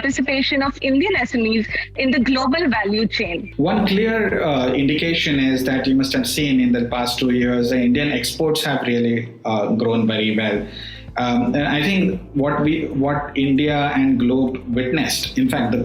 participation of Indian SMEs in the global value chain? One clear indication is that you must have seen in the past 2 years, the Indian exports have really grown very well. And I think what India and globe witnessed, in fact,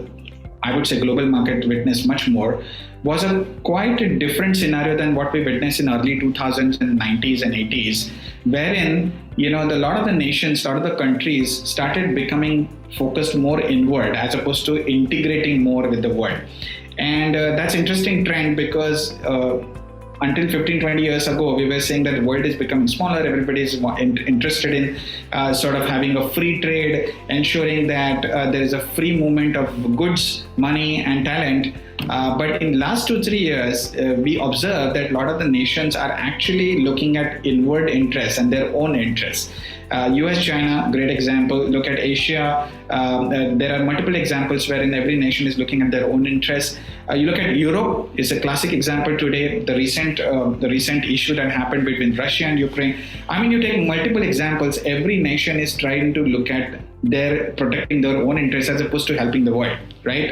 I would say global market witnessed much more, was quite a different scenario than what we witnessed in early 2000s and 90s and 80s, wherein a lot of the nations, a lot of the countries started becoming focused more inward as opposed to integrating more with the world. And that's interesting trend because until 15, 20 years ago, we were saying that the world is becoming smaller. Everybody is interested in sort of having a free trade, ensuring that there is a free movement of goods, money, and talent. But in the last 2-3 years, we observed that a lot of the nations are actually looking at inward interests and their own interests. US, China, great example. Look at Asia. There are multiple examples wherein every nation is looking at their own interests. You look at Europe, it's a classic example today. The recent issue that happened between Russia and Ukraine. I mean, you take multiple examples. Every nation is trying to look at protecting their own interests as opposed to helping the world, right?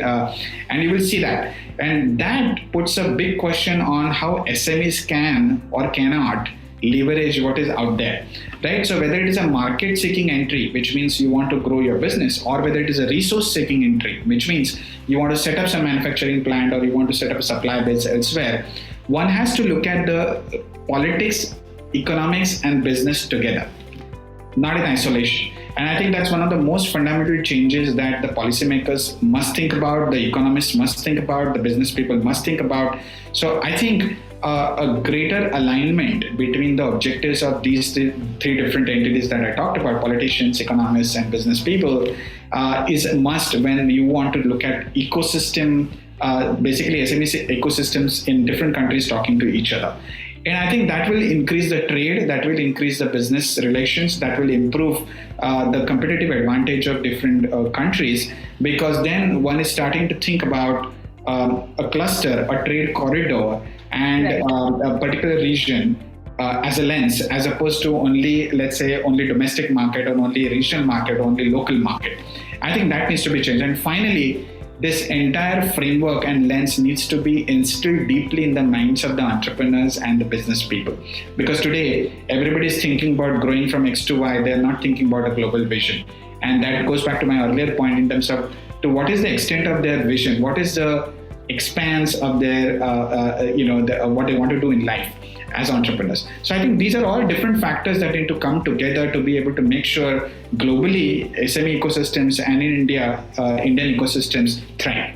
And you will see that. And that puts a big question on how SMEs can or cannot leverage what is out there, right? So whether it is a market seeking entry, which means you want to grow your business, or whether it is a resource seeking entry, which means you want to set up some manufacturing plant or you want to set up a supply base elsewhere, one has to look at the politics, economics, and business together, not in isolation. And I think that's one of the most fundamental changes that the policymakers must think about, the economists must think about, the business people must think about. So I think a greater alignment between the objectives of these three different entities that I talked about, politicians, economists, and business people, is a must when you want to look at ecosystem, basically SME ecosystems in different countries talking to each other. And I think that will increase the trade, that will increase the business relations, that will improve the competitive advantage of different countries, because then one is starting to think about a cluster, a trade corridor, and a particular region as a lens, as opposed to only, let's say, only domestic market or only regional market or only local market. I think that needs to be changed. And finally, this entire framework and lens needs to be instilled deeply in the minds of the entrepreneurs and the business people. Because today, everybody is thinking about growing from X to Y. They're not thinking about a global vision. And that goes back to my earlier point in terms of to what is the extent of their vision? What is the expanse of their, what they want to do in life as entrepreneurs. So I think these are all different factors that need to come together to be able to make sure globally SME ecosystems and in India, Indian ecosystems thrive.